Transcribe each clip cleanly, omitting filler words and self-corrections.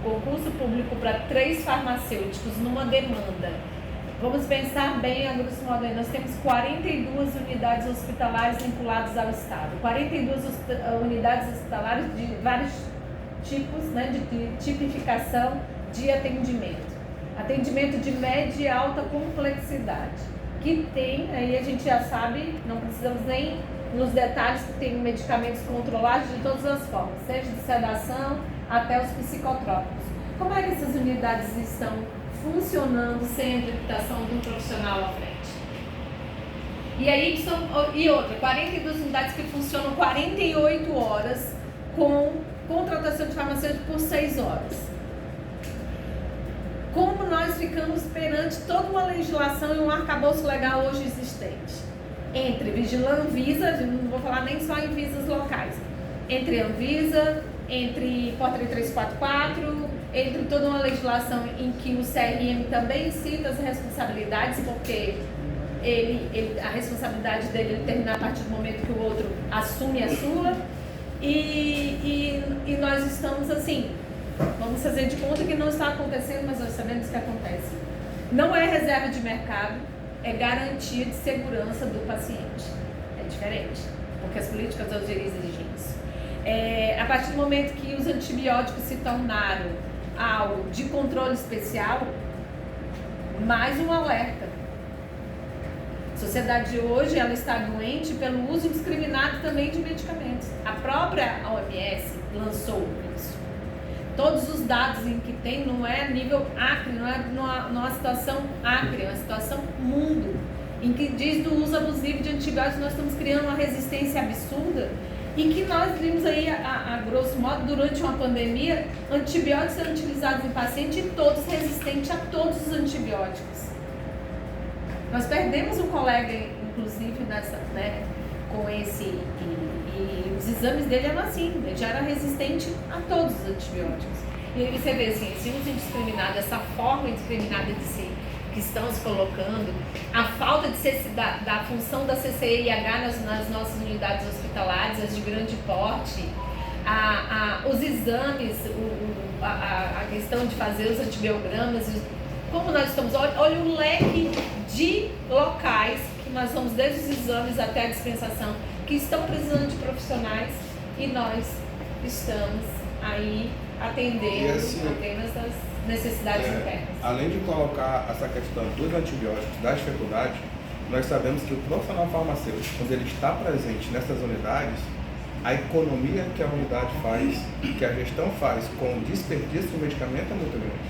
concurso público para 3 farmacêuticos numa demanda. Vamos pensar bem, a grosso modo, nós temos 42 unidades hospitalares vinculadas ao Estado, 42 unidades hospitalares de vários tipos, né, de tipificação de atendimento. Atendimento de média e alta complexidade, que tem, aí a gente já sabe, não precisamos nem nos detalhes, que tem medicamentos controlados de todas as formas, seja de sedação até os psicotrópicos. Como é que essas unidades estão funcionando sem a habilitação de um profissional à frente? E aí e outra, 42 unidades que funcionam 48 horas com contratação de farmacêutico por 6 horas. Como nós ficamos perante toda uma legislação e um arcabouço legal hoje existente? Entre Vigilância, Anvisa, não vou falar nem só em Anvisas locais, entre Anvisa, entre Portaria 344, entre toda uma legislação em que o CRM também cita as responsabilidades, porque a responsabilidade dele termina a partir do momento que o outro assume a sua, e nós estamos assim, vamos fazer de conta que não está acontecendo, mas nós sabemos que acontece. Não é reserva de mercado, é garantia de segurança do paciente. É diferente, porque as políticas hoje exigem isso. A partir do momento que os antibióticos se tornaram algo de controle especial, mais um alerta. A sociedade hoje ela está doente pelo uso indiscriminado também de medicamentos. A própria OMS lançou isso. Todos os dados em que tem não é nível acre, não é numa situação acre, é uma situação mundo, em que diz do uso abusivo de antibióticos, nós estamos criando uma resistência absurda, e que nós vimos aí, a grosso modo, durante uma pandemia, antibióticos sendo utilizados em pacientes e todos resistentes a todos os antibióticos. Nós perdemos um colega, inclusive, nessa, né, com esse, e os exames dele eram assim, ele já era resistente a todos os antibióticos. E aí você vê assim, esse uso indiscriminado, essa forma indiscriminada de se, que estão se colocando, a falta da função da CCIH nas nossas unidades hospitalares, as de grande porte, os exames, a questão de fazer os antibiogramas, como nós estamos, olha o leque de locais que nós vamos desde os exames até a dispensação, que estão precisando de profissionais, e nós estamos aí atendendo assim, apenas as necessidades internas. Além de colocar essa questão dos antibióticos, da dificuldade, nós sabemos que o profissional farmacêutico, quando ele está presente nessas unidades, a economia que a unidade faz, que a gestão faz com o desperdício do medicamento é muito grande.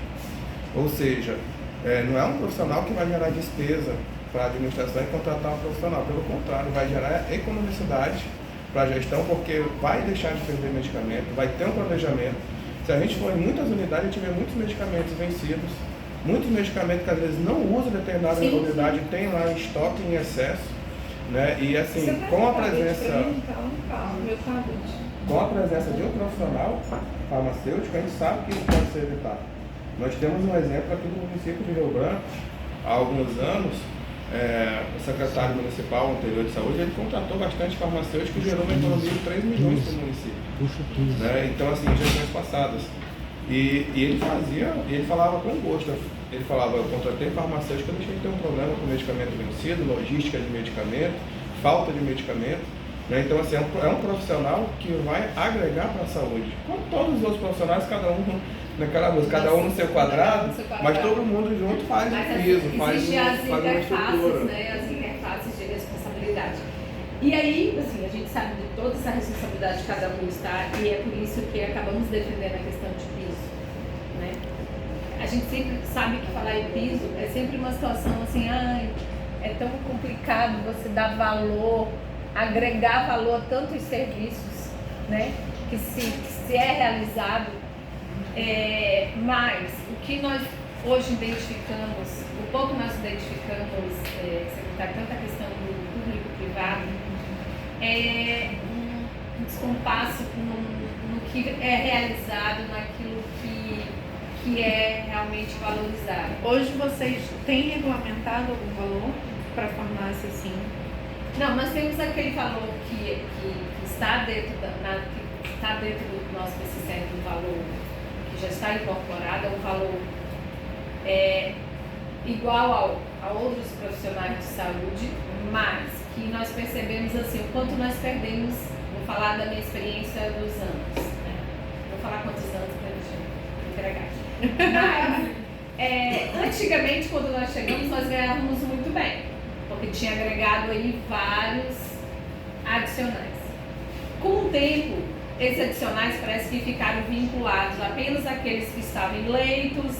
Ou seja, não é um profissional que vai gerar despesa para a administração e contratar um profissional. Pelo contrário, vai gerar economicidade para a gestão, porque vai deixar de perder medicamento, vai ter um planejamento. Se a gente for em muitas unidades, a gente vê muitos medicamentos vencidos, muitos medicamentos que às vezes não usam determinada unidade, tem lá em estoque em excesso, né? E assim, com a presença de um profissional farmacêutico, a gente sabe que isso pode ser evitado. Nós temos um exemplo aqui do município de Rio Branco, há alguns anos, o secretário municipal anterior de saúde, ele contratou bastante farmacêuticos e gerou uma economia de 3 milhões para o município. Né? Então, assim, em gestões passadas. E ele falava com gosto. Ele falava, eu contratei farmacêutico, eu deixei de ter um problema com medicamento vencido, logística de medicamento, falta de medicamento. Né? Então, assim, é um profissional que vai agregar para a saúde. Como todos os outros profissionais, cada um naquela música, cada um no seu quadrado, mas todo mundo junto faz o piso, faz uma estrutura. Né, as interfaces de responsabilidade. E aí, assim, a gente sabe de toda essa responsabilidade de cada um está, e é por isso que acabamos defendendo a questão de piso. Né? A gente sempre sabe que falar em piso é sempre uma situação assim, é tão complicado você dar valor, agregar valor a tantos serviços, né, que se é realizado. Mas o que nós hoje identificamos, o pouco nós identificamos, secretário, tanto a questão do público-privado, é um descompasso no que é realizado, naquilo que é realmente valorizado. Hoje vocês têm regulamentado algum valor para farmácia, sim? Não, nós temos aquele valor que está dentro do nosso PCCR, do valor que já está está incorporado, é um valor igual a outros profissionais de saúde, mas que nós percebemos assim, o quanto nós perdemos, vou falar da minha experiência dos anos, né? Vou falar quantos anos para a gente entregar. Mas, antigamente, quando nós chegamos, nós ganhávamos muito bem, porque tinha agregado aí vários adicionais. Com o tempo, esses adicionais parece que ficaram vinculados apenas àqueles que estavam em leitos,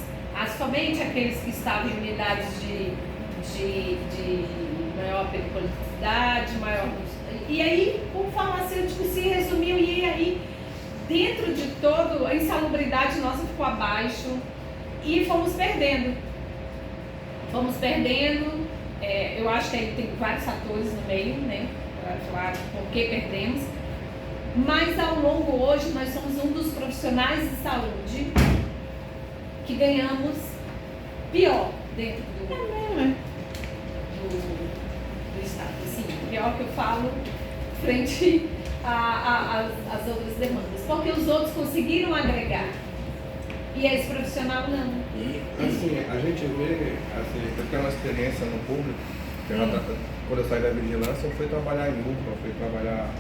somente aqueles que estavam em unidades de maior periculosidade, e aí o farmacêutico se resumiu, e aí dentro de todo a insalubridade nossa ficou abaixo e fomos perdendo. Eu acho que aí tem vários fatores no meio, né, para falar por que perdemos, mas ao longo hoje nós somos um dos profissionais de saúde que ganhamos pior dentro do Estado. Assim, pior que eu falo frente às outras demandas. Porque os outros conseguiram agregar. E esse profissional não. Assim, a gente vê, assim, eu tenho uma experiência no público, quando eu saí da vigilância, eu fui trabalhar em UPA,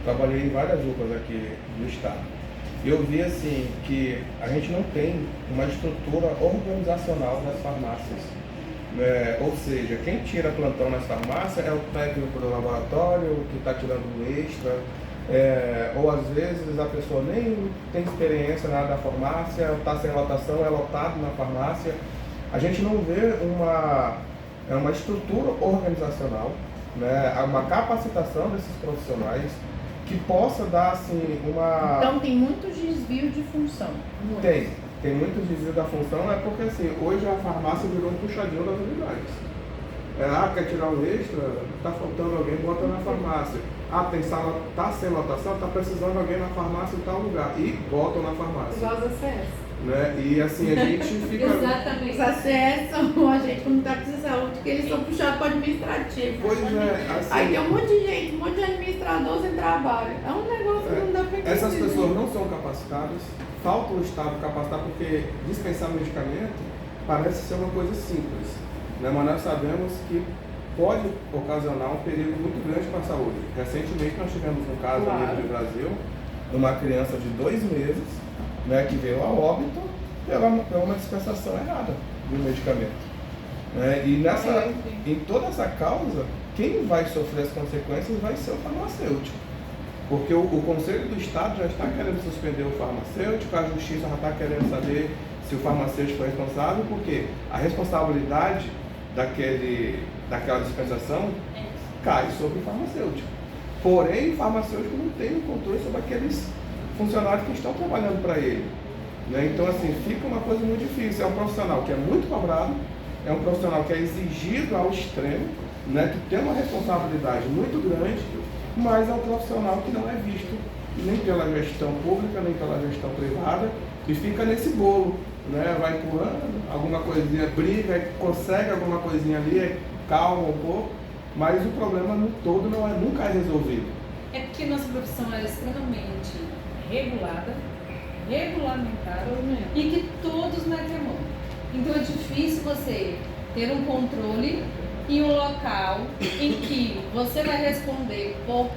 trabalhei em várias UPAs aqui do Estado. Eu vi assim que a gente não tem uma estrutura organizacional das farmácias. Ou seja, quem tira plantão nas farmácias é o técnico do laboratório que está tirando o extra, ou às vezes a pessoa nem tem experiência na área da farmácia, está sem lotação, é lotado na farmácia. A gente não vê uma estrutura organizacional, né, uma capacitação desses profissionais que possa dar assim uma... Então tem muito desvio de função. Tem muito desvio da função, porque assim, hoje a farmácia virou um puxadinho das unidades. Quer tirar um extra, está faltando alguém, bota na farmácia. Tem sala, está sem lotação, está precisando de alguém na farmácia em tal lugar. E botam na farmácia. Igual as ACS. Né? E assim, a gente fica... Exatamente. Os ACS são agentes comunitários de saúde, que eles são puxados para o administrativo. Pois é, assim... Aí tem um monte de gente, um monte de administrador sem trabalho. É um negócio que não dá para entender. Essas pessoas não são capacitadas, falta o Estado capacitar, porque dispensar medicamento parece ser uma coisa simples, né? Mas nós sabemos que pode ocasionar um perigo muito grande para a saúde. Recentemente nós tivemos um caso aqui no Brasil, de uma criança de 2 meses, né, que veio a óbito pela uma dispensação errada do medicamento. Né? E em toda essa causa, quem vai sofrer as consequências vai ser o farmacêutico. Porque o Conselho do Estado já está querendo suspender o farmacêutico, a Justiça já está querendo saber se o farmacêutico é responsável, porque a responsabilidade daquela dispensação cai sobre o farmacêutico. Porém, o farmacêutico não tem o controle sobre aqueles funcionários que estão trabalhando para ele. Né? Então, assim, fica uma coisa muito difícil. É um profissional que é muito cobrado, é um profissional que é exigido ao extremo, né? Que tem uma responsabilidade muito grande, mas é um profissional que não é visto nem pela gestão pública, nem pela gestão privada, e fica nesse bolo, né? Vai empurrando, alguma coisinha briga, consegue alguma coisinha ali, calma um pouco, mas o problema no todo nunca é resolvido. É porque nossa profissão é extremamente regulada, regulamentada e que todos metem a mão. Então é difícil você ter um controle em um local em que você vai responder por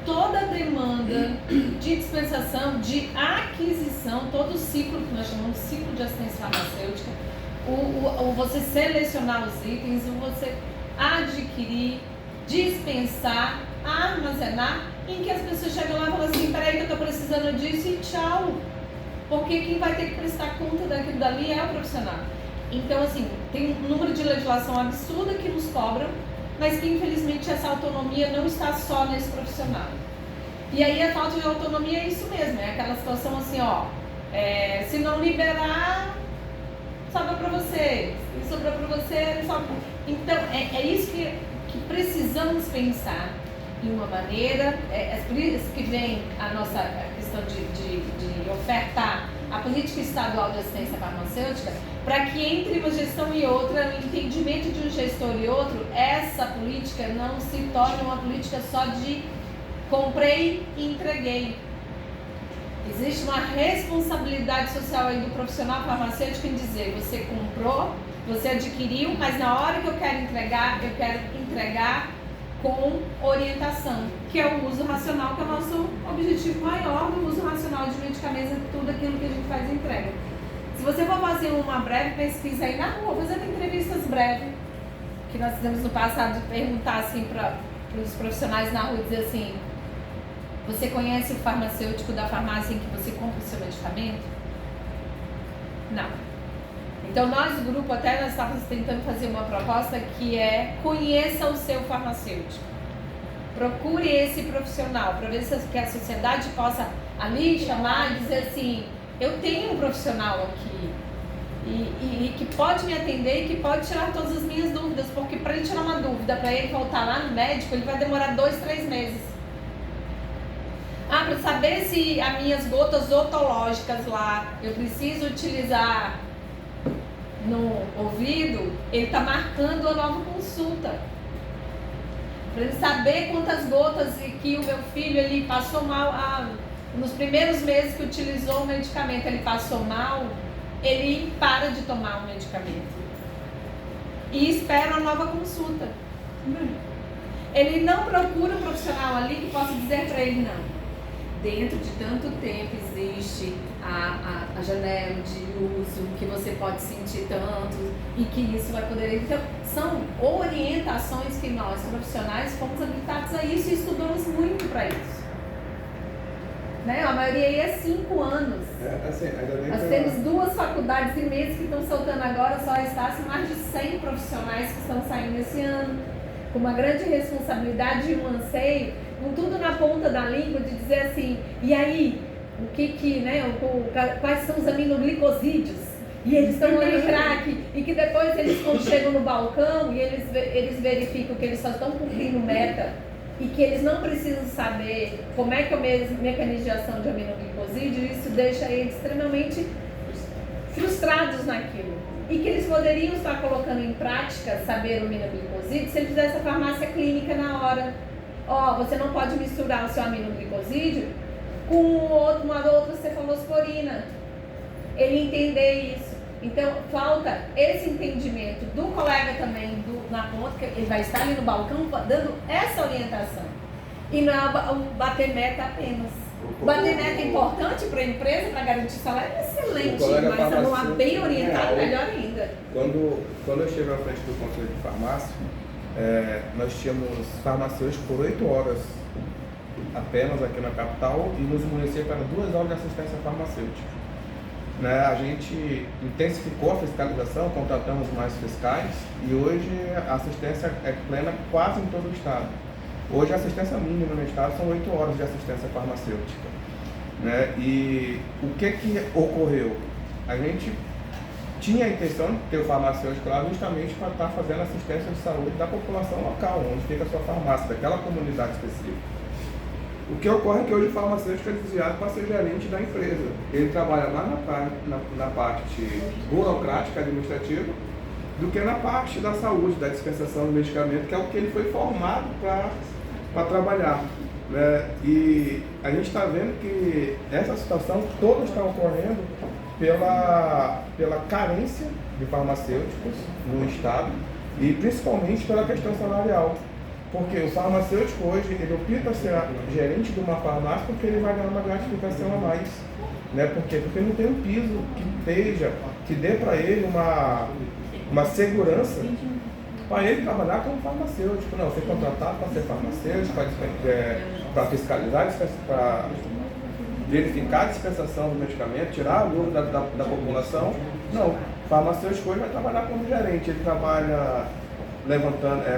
toda a demanda de dispensação, de aquisição, todo o ciclo que nós chamamos de ciclo de assistência farmacêutica, o você selecionar os itens, o você adquirir, dispensar, armazenar, em que as pessoas chegam lá e falam assim, peraí que eu estou precisando disso e tchau. Porque quem vai ter que prestar conta daquilo dali é o profissional. Então, assim, tem um número de legislação absurda que nos cobram, mas que infelizmente essa autonomia não está só nesse profissional. E aí a falta de autonomia é isso mesmo, é aquela situação assim, se não liberar, sobra para você, se sobrar para você, sobra. Então, é isso que precisamos pensar de uma maneira, por isso que vem a nossa questão de ofertar a política estadual de assistência farmacêutica, para que entre uma gestão e outra, o entendimento de um gestor e outro, essa política não se torne uma política só de comprei e entreguei. Existe uma responsabilidade social aí do profissional farmacêutico em dizer, você comprou, você adquiriu, mas na hora que eu quero entregar com orientação, que é o uso racional, que é o nosso objetivo maior do uso racional de medicamentos, é tudo aquilo que a gente faz entrega. Se você for fazer uma breve pesquisa aí na rua, fazendo entrevistas breves, que nós fizemos no passado, de perguntar assim para os profissionais na rua, dizer assim, você conhece o farmacêutico da farmácia em que você compra o seu medicamento? Não. Então nós, o grupo, até nós estávamos tentando fazer uma proposta que é conheça o seu farmacêutico. Procure esse profissional, para ver se que a sociedade possa ali chamar e dizer assim, eu tenho um profissional aqui e que pode me atender e que pode tirar todas as minhas dúvidas, porque para ele tirar uma dúvida, para ele voltar lá no médico, ele vai demorar 2, 3 meses. Para saber se as minhas gotas otológicas lá, eu preciso utilizar no ouvido, ele está marcando a nova consulta. Para ele saber quantas gotas que o meu filho ele passou mal, nos primeiros meses que utilizou o medicamento, ele passou mal, ele para de tomar o medicamento. E espera a nova consulta. Ele não procura um profissional ali que possa dizer para ele não. Dentro de tanto tempo existe a janela de uso, que você pode sentir tanto e que isso vai poder... Então, são orientações que nós, profissionais, fomos habilitados a isso e estudamos muito para isso. Né? A maioria aí é 5 anos. Assim, ainda bem nós temos 2 faculdades imensas que estão soltando agora, só está mais de 100 profissionais que estão saindo esse ano, com uma grande responsabilidade e um anseio, com tudo na ponta da língua, de dizer assim, e aí, quais são os aminoglicosídeos? E eles estão no crack, e que depois eles, quando chegam no balcão, e eles verificam que eles só estão cumprindo meta, e que eles não precisam saber como é que é o mecanismo de ação de aminoglicosídeo, isso deixa eles extremamente frustrados naquilo. E que eles poderiam estar colocando em prática saber o aminoglicosídeo se ele fizesse a farmácia clínica na hora. Você não pode misturar o seu aminoglicosídeo com uma outra cefalosporina. Ele entender isso. Então, falta esse entendimento do colega também na ponta, que ele vai estar ali no balcão dando essa orientação. E não é o bater meta apenas. Bater meta é importante para a empresa, para garantir salário, é excelente, mas não há bem orientado, melhor ainda. Quando eu estive à frente do conselho de farmácia, nós tínhamos farmacêuticos por 8 horas apenas aqui na capital e nos municípios para 2 horas de assistência farmacêutica. A gente intensificou a fiscalização, contratamos mais fiscais e hoje a assistência é plena quase em todo o estado. Hoje a assistência mínima no estado são 8 horas de assistência farmacêutica. E o que ocorreu? A gente tinha a intenção de ter o farmacêutico lá justamente para estar fazendo assistência de saúde da população local, onde fica a sua farmácia, daquela comunidade específica. O que ocorre é que hoje o farmacêutico é desviado para ser gerente da empresa. Ele trabalha mais na parte burocrática, administrativa, do que na parte da saúde, da dispensação do medicamento, que é o que ele foi formado para trabalhar. E a gente está vendo que essa situação toda está ocorrendo pela carência de farmacêuticos no estado e principalmente pela questão salarial. Porque o farmacêutico hoje, ele opta ser gerente de uma farmácia porque ele vai ganhar uma gratificação a mais. Por quê? Porque não tem um piso que dê para ele uma segurança para ele trabalhar como farmacêutico. Não, ser contratado para ser farmacêutico, para fiscalizar, para verificar a dispensação do medicamento, tirar a dúvida da população. Não, o farmacêutico hoje vai trabalhar como gerente, ele trabalha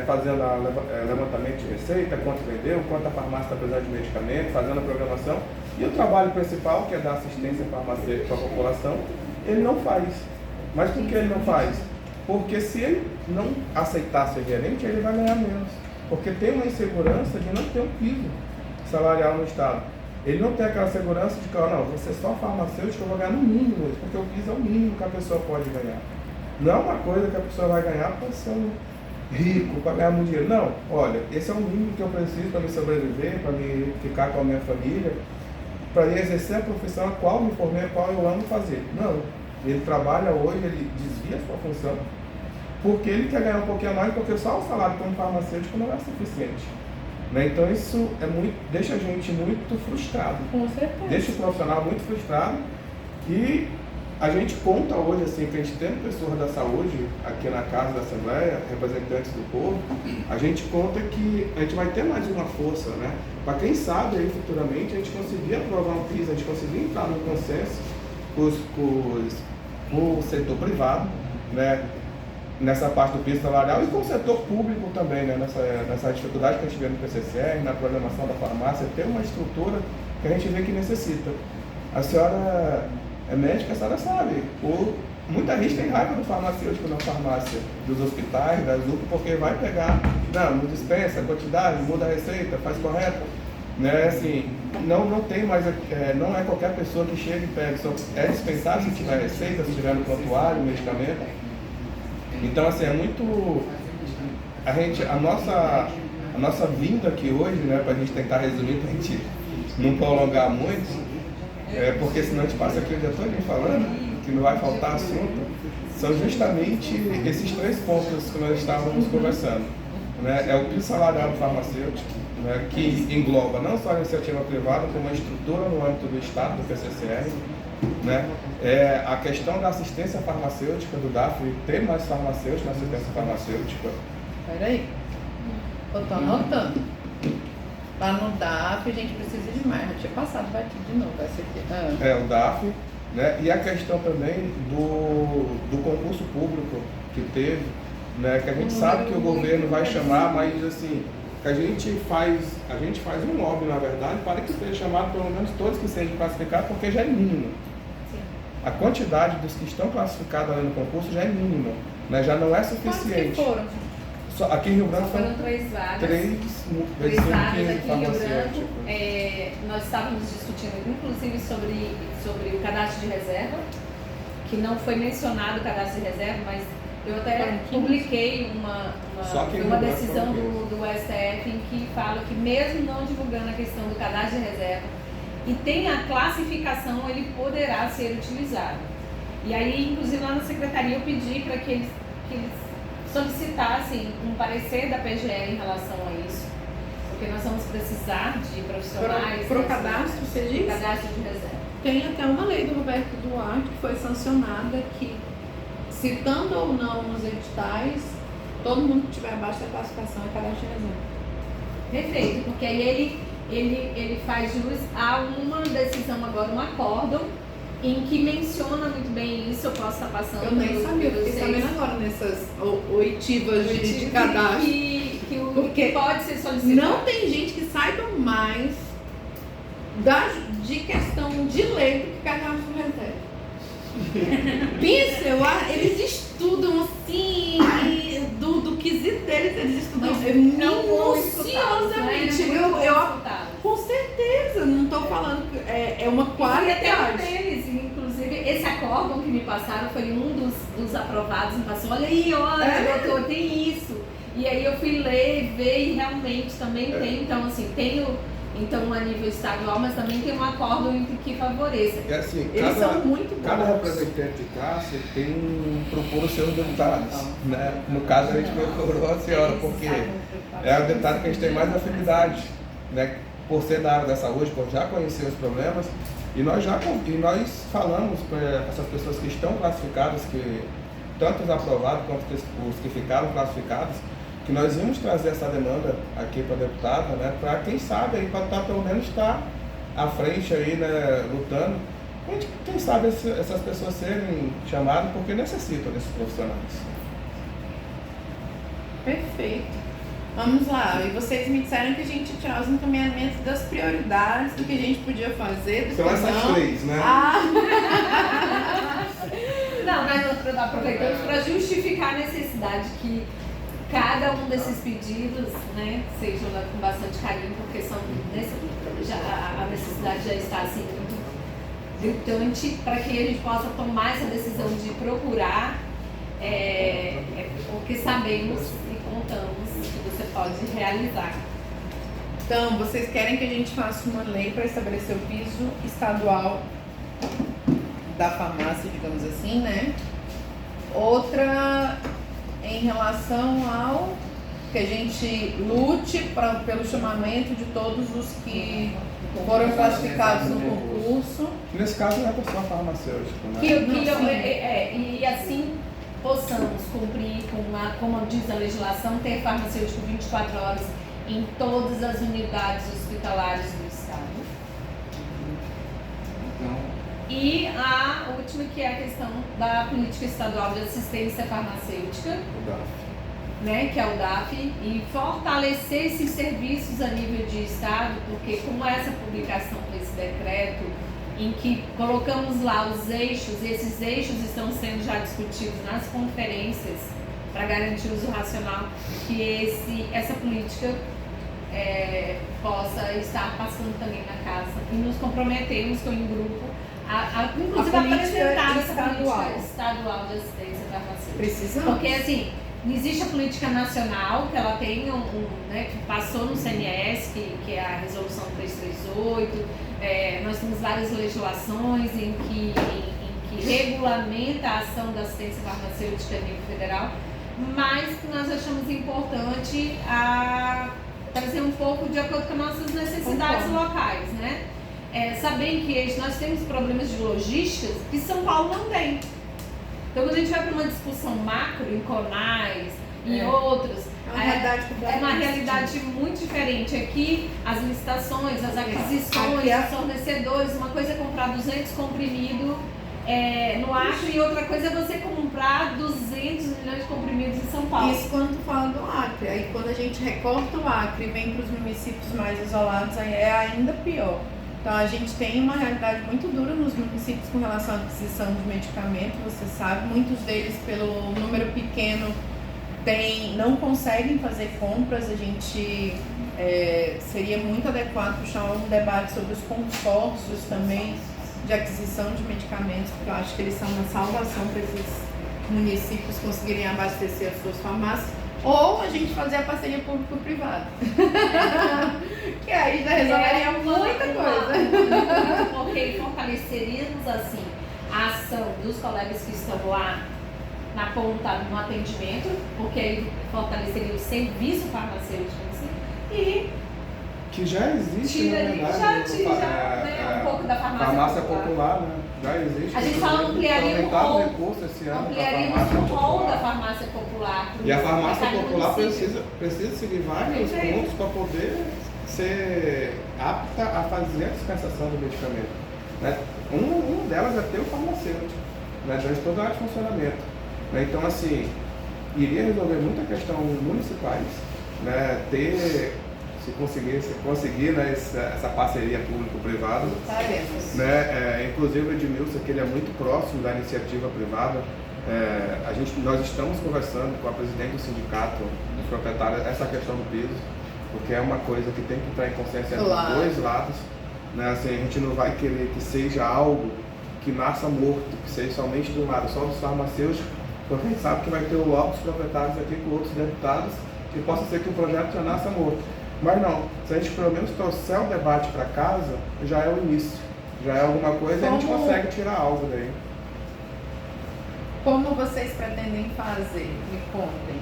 fazendo levantamento de receita, quanto vendeu, quanto a farmácia está precisando de medicamento, fazendo a programação. E o trabalho principal, que é dar assistência farmacêutica para a população, ele não faz. Mas por que ele não faz? Porque se ele não aceitar ser gerente, ele vai ganhar menos. Porque tem uma insegurança de não ter um piso salarial no estado. Ele não tem aquela segurança de que, não, você é só farmacêutico, eu vou ganhar no mínimo, porque o piso é o mínimo que a pessoa pode ganhar. Não é uma coisa que a pessoa vai ganhar para ser rico, para ganhar muito dinheiro. Não, olha, esse é o mínimo que eu preciso para me sobreviver, para me ficar com a minha família, para ir exercer a profissão a qual me formei, a qual eu amo fazer. Não, ele trabalha hoje, ele desvia a sua função, porque ele quer ganhar um pouquinho a mais, porque só o salário como farmacêutico não é suficiente. Né? Então isso deixa a gente muito frustrado. Com certeza. Deixa o profissional muito frustrado e a gente conta hoje, assim, que a gente tem pessoas da saúde aqui na Casa da Assembleia, representantes do povo, a gente conta que a gente vai ter mais uma força, né? Para quem sabe aí futuramente a gente conseguir aprovar um PIS, a gente conseguir entrar no consenso com o setor privado, né? Nessa parte do piso salarial e com o setor público também, né? Nessa dificuldade que a gente vê no PCCR, na programação da farmácia, ter uma estrutura que a gente vê que necessita. A senhora é médica, a senhora sabe, muita gente tem raiva do farmacêutico na farmácia, dos hospitais, das UPA, porque vai pegar, não dispensa a quantidade, muda a receita, faz correto, né? Assim, não tem mais, não é qualquer pessoa que chega e pega, só é dispensar se tiver receita, se tiver no prontuário, medicamento. Então, assim, é muito, a nossa vinda aqui hoje, né, para a gente tentar resumir, para a gente não prolongar muito, porque senão a gente passa aqui o dia todo falando, que não vai faltar assunto, são justamente esses 3 pontos que nós estávamos conversando. Né? É o piso salarial do farmacêutico, né, que engloba não só a iniciativa privada, como a estrutura no âmbito do Estado, do PCCR, né? É a questão da assistência farmacêutica do DAF, ter mais farmacêuticos na assistência farmacêutica. Peraí, eu tô anotando. Lá no DAF a gente precisa de mais. Eu tinha passado batido de novo essa aqui. O DAF, né? E a questão também do concurso público que teve, né? Que a gente sabe que o governo vai chamar, mas assim, que a gente faz um lobby, na verdade, para que seja chamado pelo menos todos que sejam classificados, porque já é mínimo. Sim. A quantidade dos que estão classificados ali no concurso já é mínima, né? Já não é suficiente. Quantos que foram? Aqui em Rio Branco foram 3 vagas. 3 vagas aqui em Rio Branco. Nós estávamos discutindo, inclusive, sobre o cadastro de reserva, que não foi mencionado o cadastro de reserva, mas eu até publiquei uma decisão do STF em que fala que mesmo não divulgando a questão do cadastro de reserva e tem a classificação, ele poderá ser utilizado. E aí, inclusive, lá na secretaria eu pedi para que eles solicitassem um parecer da PGE em relação a isso, porque nós vamos precisar de profissionais. Para o cadastro, você diz? Cadastro de reserva. Tem até uma lei do Roberto Duarte que foi sancionada que, citando ou não nos editais, todo mundo que tiver abaixo da classificação é cadastro de reserva. Perfeito, porque aí ele faz jus a uma decisão agora, um acórdão, em que menciona muito bem isso. Eu posso estar passando. Eu nem sabia, porque sabendo agora nessas oitivas de cadastro. Que pode ser solicitado. Não tem gente que saiba mais de questão de lei do que cadastro de reserva. Pensa, eles estudam assim, do quesito deles, eles estudam minuciosamente. Com certeza, não estou falando que é uma qualidade. E até um deles, inclusive, esse acórdão que me passaram foi um dos aprovados, me passou, olha aí, doutor, tem isso. E aí eu fui ler, ver e realmente também tem, então assim, a nível estadual, mas também tem um acórdão que favoreça. É assim, eles são muito bons. Cada representante de classe procura os seus deputados, né? No caso a gente procurou a senhora, porque é o deputado que a gente tem mais afinidade, né? Por ser da área da saúde, por já conhecer os problemas, e nós falamos para essas pessoas que estão classificadas, que tanto os aprovados quanto os que ficaram classificados, que nós íamos trazer essa demanda aqui para a deputada, né, para quem sabe aí, para pelo menos estar à frente aí, né, lutando, quem sabe essas pessoas serem chamadas porque necessitam desses profissionais. Perfeito. Vamos lá, e vocês me disseram que a gente tinha os encaminhamentos das prioridades do que a gente podia fazer. São essas 3, né? Não, mas aproveitamos para justificar a necessidade que cada um desses pedidos, né, sejam com bastante carinho, porque a necessidade já está assim muito gritante para que a gente possa tomar essa decisão de procurar, porque sabemos e contamos que você pode realizar. Então, vocês querem que a gente faça uma lei para estabelecer o piso estadual da farmácia, digamos assim, né? Outra em relação ao que a gente lute pelo chamamento de todos os que foram classificados no concurso. Nesse caso não é questão farmacêutica, né? E assim possamos cumprir como diz a legislação, ter farmacêutico 24 horas em todas as unidades hospitalares do estado. E a última, que é a questão da política estadual de assistência farmacêutica, né, que é o DAF, e fortalecer esses serviços a nível de estado, porque como essa publicação desse decreto, em que colocamos lá os eixos, e esses eixos estão sendo já discutidos nas conferências para garantir o uso racional, que essa política possa estar passando também na casa. E nos comprometemos com o grupo inclusive a apresentar essa estadual. política estadual de assistência farmacêutica. Precisamos. Porque assim, existe a política nacional, que ela tem né, que passou no CNS, que é a resolução 338, nós temos várias legislações em que regulamenta a ação da assistência farmacêutica a nível federal, mas que nós achamos importante trazer um pouco de acordo com nossas necessidades locais, né? Sabem que nós temos problemas de logística que São Paulo não tem. Então, quando a gente vai para uma discussão macro, em CONAS, em outros, é uma realidade muito diferente. Aqui, as licitações, as aquisições, os fornecedores, uma coisa é comprar 200 comprimidos no Acre e outra coisa é você comprar 200 milhões de comprimidos em São Paulo. Isso quando tu fala do Acre. Aí quando a gente recorta o Acre e vem para os municípios mais isolados, aí é ainda pior. Então a gente tem uma realidade muito dura nos municípios com relação à aquisição de medicamentos, você sabe, muitos deles pelo número pequeno não conseguem fazer compras. A gente seria muito adequado puxar um debate sobre os consórcios também de aquisição de medicamentos, porque eu acho que eles são uma salvação para esses municípios conseguirem abastecer as suas farmácias, ou a gente fazer a parceria público-privada. Que aí já resolveria muita coisa. Porque fortaleceríamos assim a ação dos colegas que estão lá na ponta no atendimento, porque aí fortaleceria o serviço farmacêutico e que já existe, na verdade, um pouco da farmácia popular, né? Já existe. A gente fala ampliaria o rol, ampliaríamos o rol da farmácia popular. E a farmácia popular precisa seguir vários pontos para poder ser apta a fazer a dispensação do medicamento. Né? Uma delas é ter o farmacêutico, né? Durante todo o ato de funcionamento. Né? Então, assim, iria resolver muita questão municipais, né? Se conseguir né, essa parceria público-privada, né, inclusive o Edmilson, que ele é muito próximo da iniciativa privada, nós estamos conversando com a presidente do sindicato dos proprietários essa questão do piso, porque é uma coisa que tem que entrar em consciência dos dois lados, né, assim, a gente não vai querer que seja algo que nasça morto, que seja somente de um lado, só dos farmacêuticos, porque a gente sabe que vai ter o lobby dos proprietários aqui com outros deputados, e possa ser que o projeto já nasça morto. Mas não, se a gente pelo menos trouxer o debate para casa, já é o início, já é alguma coisa e a gente consegue tirar algo daí. Como vocês pretendem fazer? Me contem.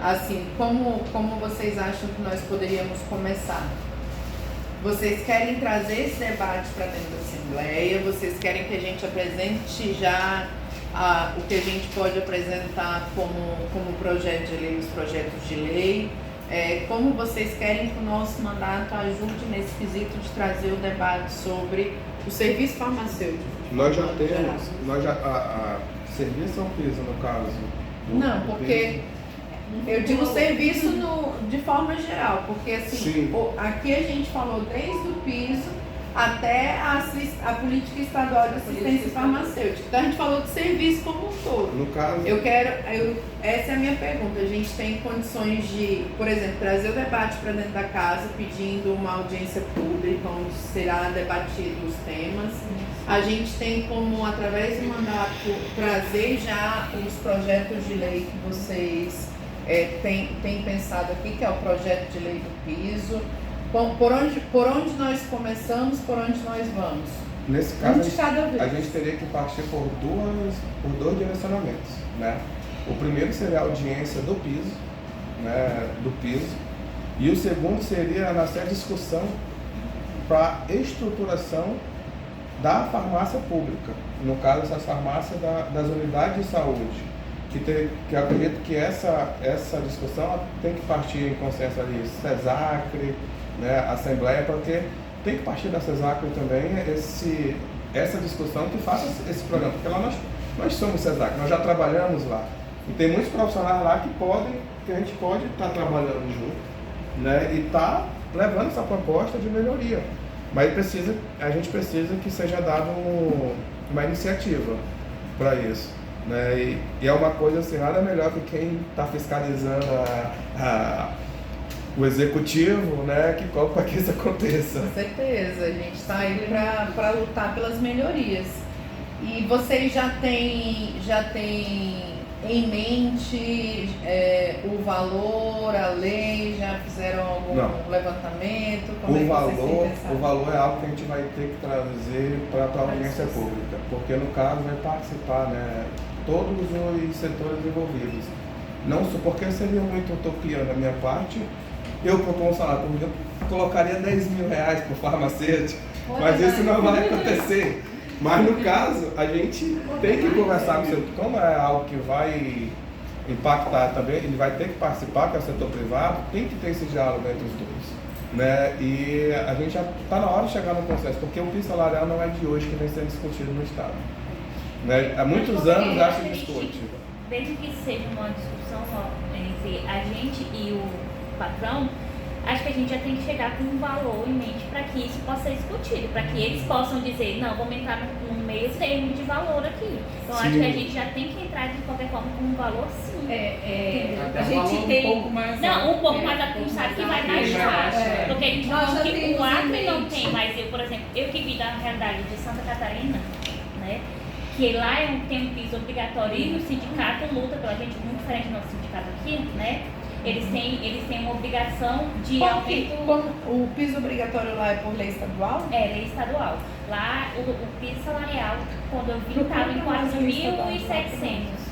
Assim, como vocês acham que nós poderíamos começar? Vocês querem trazer esse debate para dentro da Assembleia? Vocês querem que a gente apresente já o que a gente pode apresentar como projeto de lei, os projetos de lei? Como vocês querem que o nosso mandato ajude nesse quesito de trazer o debate sobre o serviço farmacêutico? Nós já temos, serviço ou piso no caso? Não, porque eu digo serviço de forma geral, porque assim, aqui a gente falou desde o piso até a política estadual de assistência farmacêutica. Então a gente falou de serviço como um todo. No caso, essa é a minha pergunta. A gente tem condições de, por exemplo, trazer o debate para dentro da casa, pedindo uma audiência pública onde será debatido os temas. A gente tem como, através do mandato, trazer já os projetos de lei que vocês têm pensado aqui, que é o projeto de lei do piso. Por onde nós começamos, por onde nós vamos? Nesse caso, Um de cada vez. a gente teria que partir por dois direcionamentos, né? O primeiro seria a audiência do piso, né? Do piso. E o segundo seria nascer a discussão para a estruturação da farmácia pública. No caso, essas farmácias das unidades de saúde. Que eu acredito que essa discussão tem que partir em consenso ali, CESACRE, né, Assembleia, porque tem que partir da CESACRE também essa discussão que faça esse programa, porque lá nós somos CESACRE, nós já trabalhamos lá. E tem muitos profissionais lá que a gente pode estar trabalhando junto, né, e tá levando essa proposta de melhoria. Mas a gente precisa que seja dado uma iniciativa para isso. Né? E é uma coisa assim, nada melhor que quem está fiscalizando o executivo, né, que cobra para que isso aconteça. Com certeza, a gente está aí para lutar pelas melhorias. E vocês já têm em mente o valor, a lei, já fizeram algum levantamento? O valor é algo que a gente vai ter que trazer para a audiência pública, porque no caso vai participar, né, todos os setores envolvidos. Não só porque seria muito utopia da minha parte, eu propor um salário por exemplo, colocaria 10 mil reais por farmacêutico, mas isso não vai acontecer. Mas no caso, a gente tem que conversar com o setor, como é algo que vai impactar também, ele vai ter que participar, que é o setor privado, tem que ter esse diálogo entre os dois. Né? E a gente já está na hora de chegar no consenso, porque o piso salarial não é de hoje que vem sendo discutido no Estado. Né? Há muitos anos já se discute. Desde que seja uma discussão entre a gente e o patrão, acho que a gente já tem que chegar com um valor em mente para que isso possa ser discutido, para que eles possam dizer, não, vamos entrar num meio termo de valor aqui. Então acho que a gente já tem que entrar de qualquer forma com um valor sim. A gente tem um pouco mais alto, sabe que vai mais baixo. Porque a gente não que o Acre não tem, mas eu, por exemplo, eu que vi da realidade de Santa Catarina, né? Que lá tem um piso obrigatório e o sindicato luta pela gente, muito diferente do nosso sindicato aqui, né? Eles têm uma obrigação de aumento. O piso obrigatório lá é por lei estadual? É, lei estadual. Lá o piso salarial, quando eu vi, estava em 4.700.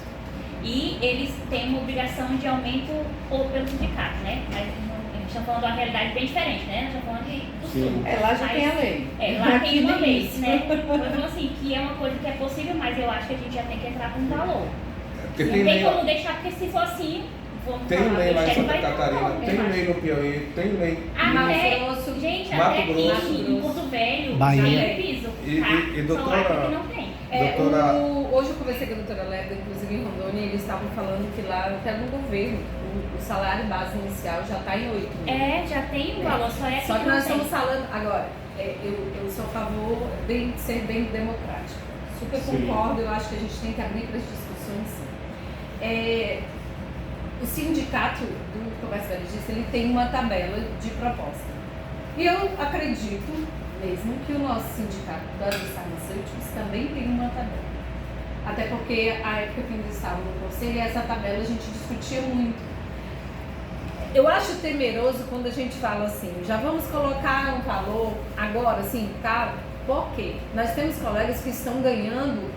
E eles têm uma obrigação de aumento pelo sindicato, né? Mas a gente está falando de uma realidade bem diferente, né? Nós estamos falando do sul. Lá já tem a lei. Lá tem uma lei, né? Então, assim, que é uma coisa que é possível, mas eu acho que a gente já tem que entrar com um valor. Não tem como deixar, porque se for assim, tem lei lá em Santa Catarina, tem lei no Piauí, tem lei no gente, até aqui em Porto Velho, Bahia. já tem piso, tá? E doutora, que não tem. Hoje eu conversei com a doutora Leda, inclusive em Rondônia, e eles estavam falando que lá, até no governo, o salário base inicial já está em 8 mil. Já tem um valor, só que nós estamos falando, agora, eu sou a favor de ser bem democrático. Super concordo, eu acho que a gente tem que abrir para as discussões, sim. O sindicato do comércio varejista, ele tem uma tabela de proposta. E eu acredito mesmo que o nosso sindicato das farmacêuticos também tem uma tabela. Até porque a época que eles estavam no conselho, essa tabela a gente discutia muito. Eu acho temeroso quando a gente fala assim, já vamos colocar um valor agora, assim, tá? Por quê? Nós temos colegas que estão ganhando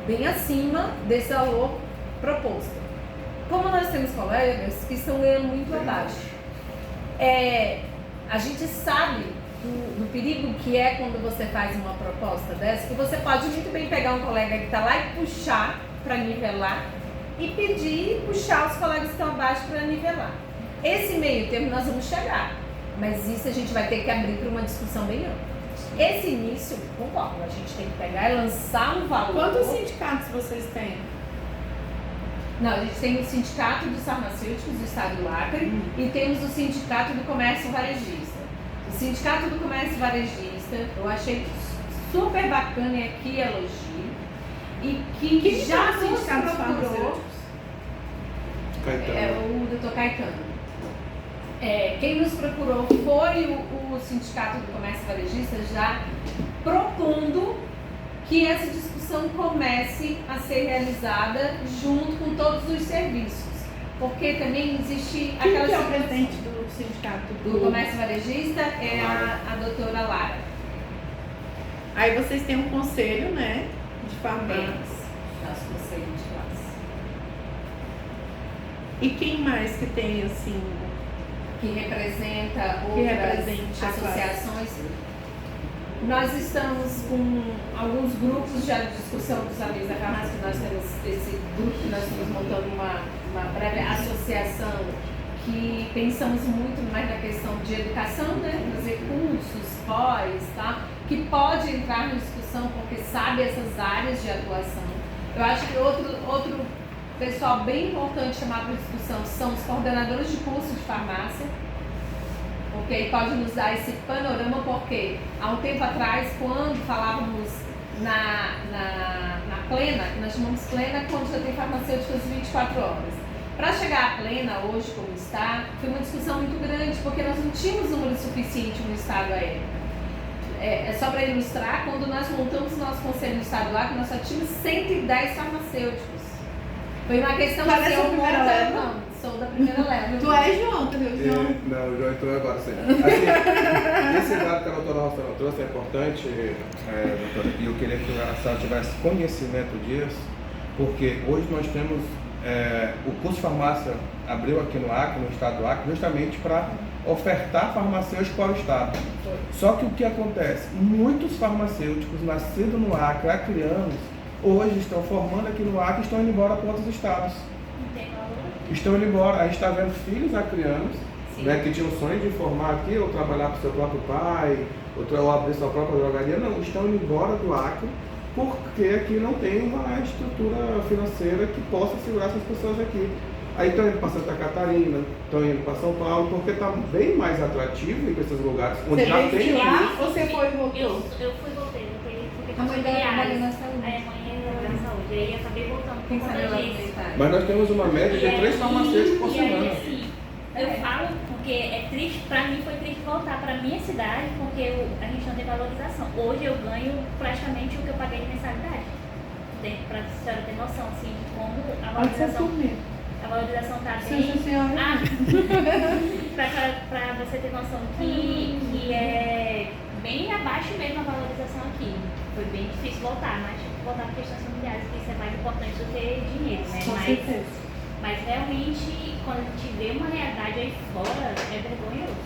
bem acima desse valor proposto. Como nós temos colegas que estão ganhando muito abaixo. A gente sabe do perigo que é quando você faz uma proposta dessa, que você pode muito bem pegar um colega que está lá e puxar para nivelar e pedir e puxar os colegas que estão abaixo para nivelar. Esse meio termo nós vamos chegar, mas isso a gente vai ter que abrir para uma discussão bem ampla. Esse início, concordo, a gente tem que pegar e lançar um valor. Quantos sindicatos vocês têm? Não, a gente tem o Sindicato dos Farmacêuticos do Estado do Acre e temos o Sindicato do Comércio Varejista. O Sindicato do Comércio Varejista, eu achei super bacana e aqui elogio. E que já nos procurou, o Dr. Caetano. Quem nos procurou foi o Sindicato do Comércio Varejista, já propondo que essa discussão comece a ser realizada junto com todos os serviços. Porque também existe Quem que é o presidente do sindicato Do comércio varejista é a doutora Lara. Aí vocês têm um conselho, né, de farmácia. Nosso conselho de classe. E quem mais que tem, assim, Que representa Que outras represente a associações. Nós estamos com alguns grupos já de discussão dos amigos da farmácia, que nós temos esse grupo que nós estamos montando uma breve associação que pensamos muito mais na questão de educação, né? Fazer cursos, pós, tá? Que pode entrar na discussão porque sabe essas áreas de atuação. Eu acho que outro pessoal bem importante chamar para discussão são os coordenadores de curso de farmácia, porque pode nos dar esse panorama, porque há um tempo atrás, quando falávamos na plena, que nós chamamos plena quando já tem farmacêuticas 24 horas. Para chegar à plena hoje, como está, foi uma discussão muito grande, porque nós não tínhamos número suficiente no estado aéreo. É só para ilustrar, quando nós montamos o nosso conselho estadual, que nós só tínhamos 110 farmacêuticos. Foi uma questão Parece a primeira leva? Não, sou da primeira leva. Tu és João, tá vendo, João? Não, o João entrou agora, sim. Assim, esse dado que a doutora Rosa trouxe é importante, doutora, e eu queria que a senhora tivesse conhecimento disso, porque hoje nós temos o curso de farmácia abriu aqui no Acre, no estado do Acre, justamente para ofertar farmacêuticos para o estado. Só que o que acontece? Muitos farmacêuticos nascidos no Acre, acrianos, hoje estão formando aqui no Acre e estão indo embora para outros estados. Estão indo embora. A gente está vendo filhos acrianos, né, que tinham o sonho de formar aqui, ou trabalhar para o seu próprio pai, ou abrir sua própria drogaria. Não, estão indo embora do Acre porque aqui não tem uma estrutura financeira que possa segurar essas pessoas aqui. Aí estão indo para Santa Catarina, estão indo para São Paulo, porque está bem mais atrativo ir para esses lugares onde Você já veio tem de lá um- ou você foi e voltou? Eu fui e voltei, porque A mãe dela trabalha na saúde. Aí a mãe trabalha na saúde. Aí eu acabei voltando por Quem conta sabe ela disso. aproveitar. Mas nós temos uma média de 3 farmacêuticos por E aí, semana. assim, eu falo porque é triste, pra mim foi triste voltar pra minha cidade, porque a gente não tem valorização. Hoje eu ganho praticamente o que eu paguei de mensalidade. Pra senhora ter noção, assim, de como a valorização tá bem. Pra você ter noção que é bem abaixo mesmo a valorização aqui. Foi bem difícil voltar, mas voltar por questões familiares, que isso é mais importante do que dinheiro, né? Com certeza. Mas realmente, quando a gente vê uma realidade aí fora, é vergonhoso.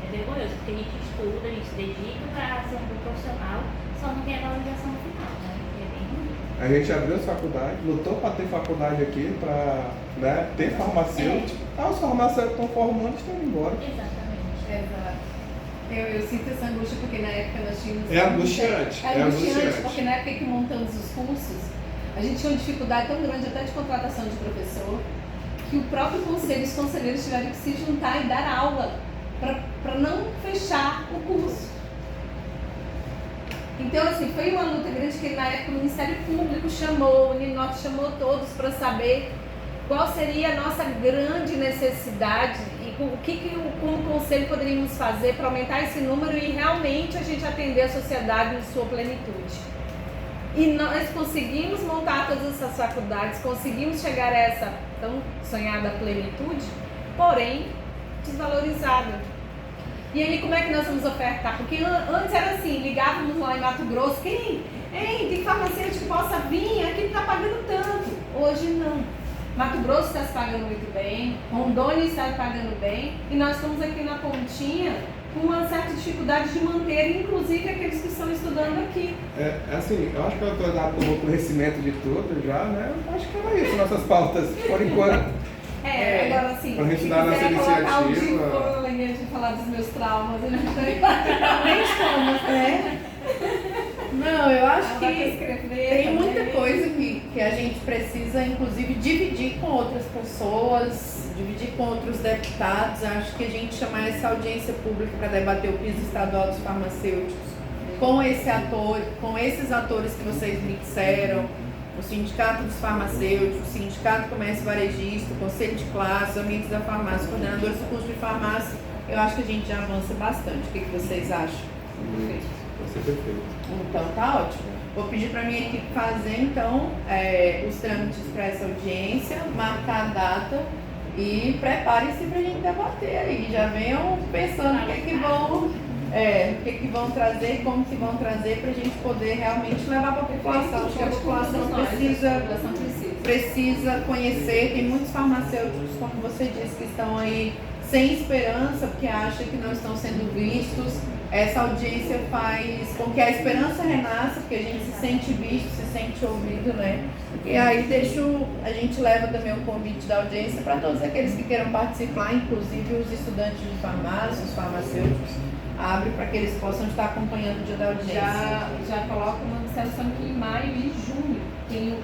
É vergonhoso, porque a gente estuda, a gente se dedica para ser um bom profissional, só não tem a valorização no final, né? É bem ruim. A gente abriu as faculdades, lutou para ter faculdade aqui, para, né, ter farmacêutico. Os farmacêuticos estão formando e estão indo embora. Exatamente. Exato. Eu sinto essa angústia porque na época nós tínhamos... É angustiante, É é angustiante, angustiante. porque na época que montamos os cursos, a gente tinha uma dificuldade tão grande até de contratação de professor, que o próprio conselho e os conselheiros tiveram que se juntar e dar aula para não fechar o curso. Então, assim, foi uma luta grande que na época o Ministério Público chamou, o Uninorte chamou todos para saber qual seria a nossa grande necessidade e o que como conselho poderíamos fazer para aumentar esse número e realmente a gente atender a sociedade em sua plenitude. E nós conseguimos montar todas essas faculdades, conseguimos chegar a essa tão sonhada plenitude, porém desvalorizada. E aí como é que nós vamos ofertar? Porque antes era assim, ligávamos lá em Mato Grosso, tem farmacêutico que possa vir, aqui está pagando tanto. Hoje não. Mato Grosso está se pagando muito bem, Rondônia está pagando bem, e nós estamos aqui na pontinha com uma certa dificuldade de manter, inclusive aqueles que estão estudando aqui. Assim, eu acho que a doutora tomou conhecimento de tudo já, né? Eu acho que era isso, nossas pautas, por enquanto. Agora assim, pra gente se dar nossa quiser colocar o iniciativa. Dico em vez de falar dos meus traumas, a gente também estamos, né? Não, eu acho Ela vai que escrever tem muita também. coisa que a gente precisa, inclusive, dividir com outras pessoas, dividir com outros deputados. Acho que a gente chamar essa audiência pública para debater o piso estadual dos farmacêuticos com esses atores que vocês me disseram, o Sindicato dos Farmacêuticos, o Sindicato do Comércio Varejista, o Conselho de Classe, os amigos da farmácia, os coordenadores do curso de farmácia, eu acho que a gente já avança bastante. O que vocês acham? Vai ser perfeito. Então tá ótimo. Vou pedir para minha equipe fazer então os trâmites para essa audiência, marcar a data E preparem-se para a gente debater aí. Já venham pensando o que que vão trazer, como que vão trazer para a gente poder realmente levar para a população. Acho que a população precisa conhecer. Tem muitos farmacêuticos, como você disse, que estão aí sem esperança, porque acham que não estão sendo vistos. Essa audiência faz com que a esperança renasça, porque a gente se sente visto, se sente ouvido, né? E aí a gente leva também um convite da audiência para todos aqueles que queiram participar, inclusive os estudantes de farmácia, os farmacêuticos, abre para que eles possam estar acompanhando o dia da audiência. Já coloco uma observação que em maio e junho tem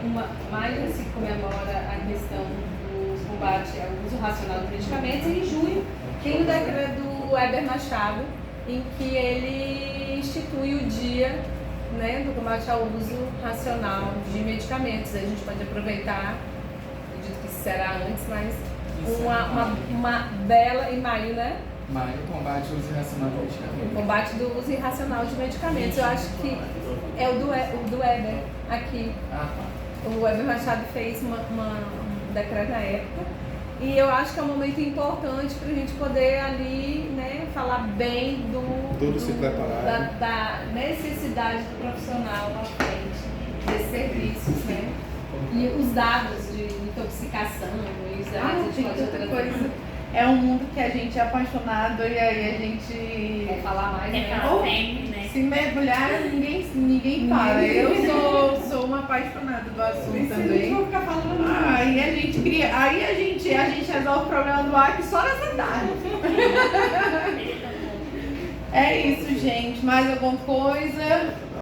maio se comemora a questão do combate ao uso racional de medicamentos, e em junho tem o decreto do Weber Machado, em que ele institui o dia, né, do combate ao uso racional de medicamentos. A gente pode aproveitar, acredito que será antes, mas uma bela em maio, né? Maio, combate ao uso irracional de medicamentos. O combate do uso irracional de medicamentos. Eu acho que é o do Weber aqui. O Weber Machado fez um decreto na época. E eu acho que é um momento importante para a gente poder ali, né, falar bem da necessidade do profissional à frente desses serviços, né? E os dados de intoxicação, e os dados de outra coisa. É um mundo que a gente é apaixonado e aí a gente quer falar mais, né? Se mergulhar, ninguém para. Eu sou uma apaixonada do assunto também. Vou ficar falando. Aí a gente resolve o problema do Acre só nessa tarde. É isso, gente. Mais alguma coisa?